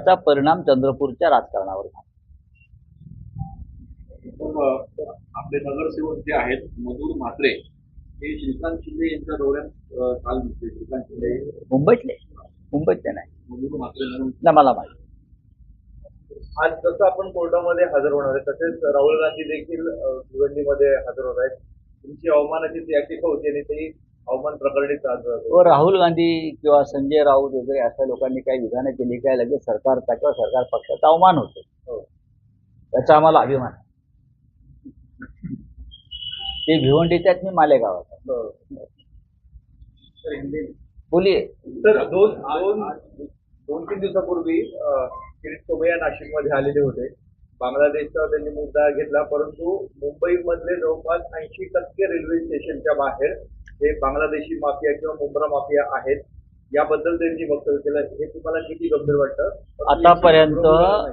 त्याचा परिणाम चंद्रपूरच्या राजकारणावर झाला. आपले नगरसेवक जे आहेत मधुर म्हात्रे हे श्रीकांत शिंदे यांच्या दौऱ्यात काल दिसले. श्रीकांत शिंदे मुंबईतले नाही, मधुर म्हात्रे म्हणून ना मला माहिती. आज जसं आपण कोर्टामध्ये हजर होणार आहे तसेच राहुल गांधी देखील भिवंडीमध्ये हजर होत आहेत. तुमची अवमानाची जी याचिका होती आणि ती अवमान प्रकरणीच आज व राहुल गांधी किंवा संजय राऊत वगैरे अशा लोकांनी काही विधानं केली काय लगेच सरकारचा किंवा सरकार पक्षाचा अवमान होतो. त्याचा आम्हाला अभिमान आहे. ते भिवंडीच्यात, मी मालेगावात. बोलिये. तर दोन तीन दिवसापूर्वी किरीट सोमय्या नाशिकमध्ये आलेले होते. बांगलादेशचा त्यांनी मुद्दा घेतला, परंतु मुंबईमधले जवळपास 80% रेल्वे स्टेशनच्या बाहेर हे बांगलादेशी माफिया किंवा मुंब्रा माफिया आहेत. याबद्दल त्यांनी वक्तव्य केलं. हे तुम्हाला किती गंभीर वाटतं?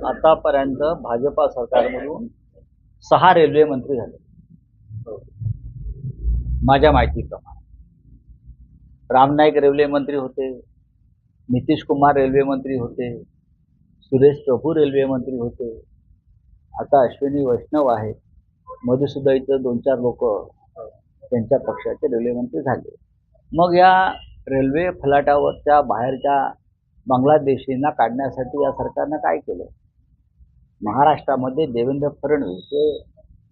आतापर्यंत भाजपा सरकारमधून 6 रेल्वे मंत्री झाले माझ्या माहितीप्रमाणे. राम नाईक रेल्वे मंत्री होते, नितीश कुमार रेल्वे मंत्री होते, सुरेश प्रभू रेल्वे मंत्री होते, आता अश्विनी वैष्णव आहेत, मधुसूदन इथं 2-4 लोक त्यांच्या पक्षाचे रेल्वे मंत्री झाले. मग या रेल्वे फलाटावरच्या बाहेरच्या बांगलादेशींना काढण्यासाठी या सरकारनं काय केलं? महाराष्ट्रामध्ये देवेंद्र फडणवीस हे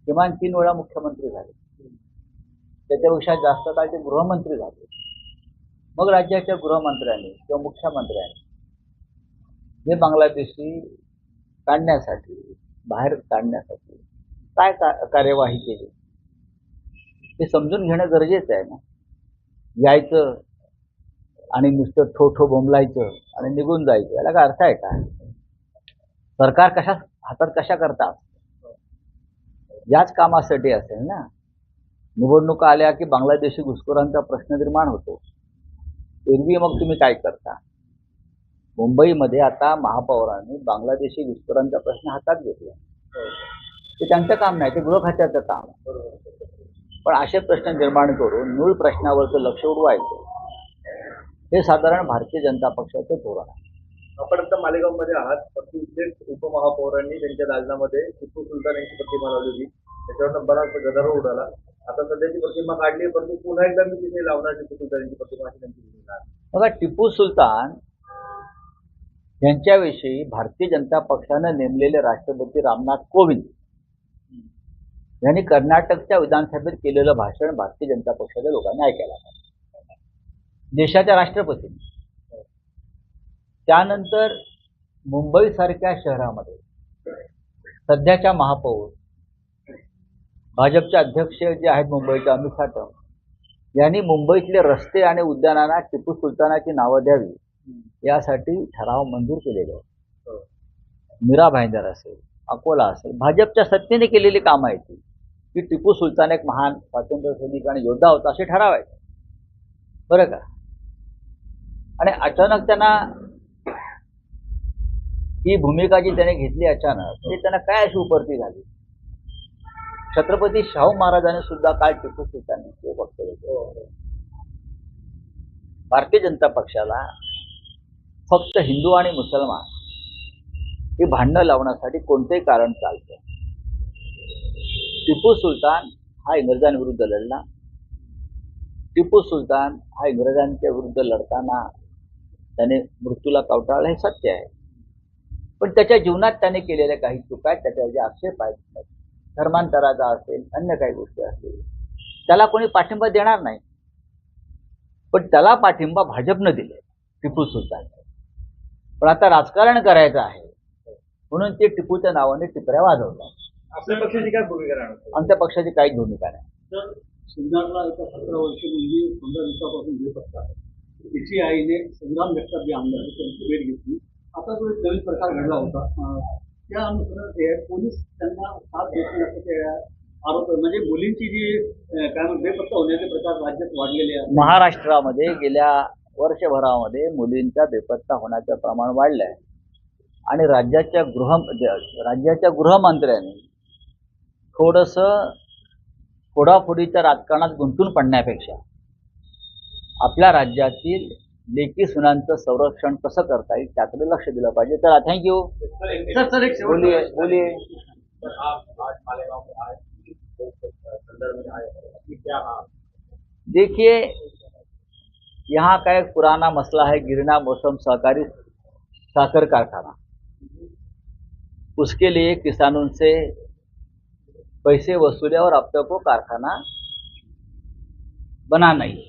किमान 3 वेळा मुख्यमंत्री झाले, त्याच्यापेक्षा जास्त काळ ते गृहमंत्री झाले. मग राज्याच्या गृहमंत्र्यांनी किंवा मुख्यमंत्र्यांनी हे बांगलादेशी काढण्यासाठी, बाहेर काढण्यासाठी काय कार्यवाही केली हे समजून घेणं गरजेचं आहे ना. यायचं आणि नुसतं ठो बोंबलायचं आणि निघून जायचं, याला काय अर्थ आहे का? सरकार हातात कशा करतात? याच कामासाठी असेल ना. निवडणुका आल्या की बांगलादेशी घुसखोरांचा प्रश्न निर्माण होतो. एरवी मग तुम्ही काय करता? मुंबईमध्ये आता महापौरांनी बांगलादेशी घुसखोरांचा प्रश्न हातात घेतला. ते त्यांचं काम नाही, ते गृह खात्याचं काम आहे. पण असे प्रश्न निर्माण करून मूळ प्रश्नावरचं लक्ष उडवायचं हे साधारण भारतीय जनता पक्षाचं धोरण आहे. आपण आता मालेगावमध्ये आहात, परंतु इथेच उपमहापौरांनी त्यांच्या दालनामध्ये टिपू सुलतान यांची प्रतिमा लावली होती. त्याच्यावर बराच गदारोळ उडाला. आता सध्याची प्रतिमा काढली, परंतु पुन्हा एकदा मी तिथे लावणार टिपू सुलतान यांची प्रतिमा अशी त्यांची भूमिका आहे. बघा, टिपू सुलतान यांच्याविषयी भारतीय जनता पक्षानं नेमलेले राष्ट्रपती रामनाथ कोविंद यांनी कर्नाटकच्या विधानसभेत केलेलं भाषण भारतीय जनता पक्षाच्या लोकांनी ऐकायला पाहिजे. देशाच्या राष्ट्रपतींनी. त्यानंतर मुंबईसारख्या शहरामध्ये सध्याच्या महापौर भाजपचे अध्यक्ष जे आहेत मुंबईचे अमित साटम यांनी मुंबईतले रस्ते आणि उद्यानांना टिपू सुलतानाची नावं द्यावी यासाठी ठराव मंजूर केलेले. मीरा भाईंदर असेल, अकोला असेल, भाजपच्या सत्तेने केलेली कामं आहेत ती, की टिपू सुलतान एक महान स्वातंत्र्य सैनिक आणि योद्धा होता असे ठरावायचे, बरं का? आणि अचानक त्यांना ही भूमिका जी त्याने घेतली अचानक, ते त्यांना काय अशी उपरती झाली? छत्रपती शाहू महाराजांनी सुद्धा काय टिपू सुलतानचे वक्तव्य केले. भारतीय जनता पक्षाला फक्त हिंदू आणि मुसलमान ही भांडणं लावण्यासाठी कोणतेही कारण चालतं. टिपू सुलतान हा इंग्रजांविरुद्ध लढला. टिपू सुलतान हा इंग्रजांच्या विरुद्ध लढताना त्याने मृत्यूला कवटाळलं, हे सत्य आहे. पण त्याच्या जीवनात त्याने केलेल्या काही चुका आहेत, त्याच्या जे आक्षेप आहेत, धर्मांतराचा असेल, अन्य काही गोष्टी असतील, त्याला कोणी पाठिंबा देणार नाही. पण त्याला पाठिंबा भाजपनं दिले, टिपू सुलतान. पण आता राजकारण करायचं आहे म्हणून ते टिपूच्या नावाने टिपऱ्या वाजवतात. आपल्या पक्षाची काय भूमिका राहणार? आमच्या पक्षाची काहीच भूमिका नाही. तर सिंगारला एका 17 वर्षीय मुलगी 15 दिवसापासून घेत असतात. तिची आईने संग्राम जगताप जे आमदार आहेत त्यांची भेट घेतली. आता जो एक नवीन प्रकार घडला होता, त्या अनुषंगाने पोलीस त्यांना साथ देत नसल्याचे आरोप, म्हणजे मुलींची जी काय म्हणते बेपत्ता होण्याचे प्रकार राज्यात वाढलेले आहेत. महाराष्ट्रामध्ये गेल्या वर्षभरामध्ये मुलींचा बेपत्ता होण्याचं प्रमाण वाढलं आहे. आणि राज्याच्या गृहमंत्र्यांनी थोडंसं फोडाफोडीच्या राजकारणात गुंतून पडण्यापेक्षा आपल्या राज्यातील लेकी सुनांचं संरक्षण कसं करता येईल त्याकडे लक्ष दिलं पाहिजे. तर थँक्यू. सर एक शेवटचा बोलिए प्रश्न. बोलिए. सर, आप आज मालेगांव में आए, संदर्भ में आए, कि क्या देखिए, यहाँ का एक पुराना मसला है गिरना मौसम सहकारी साकर कारखाना. उसके लिए किसानों से पैसे वसूले और अब तक वो कारखाना बना नहीं.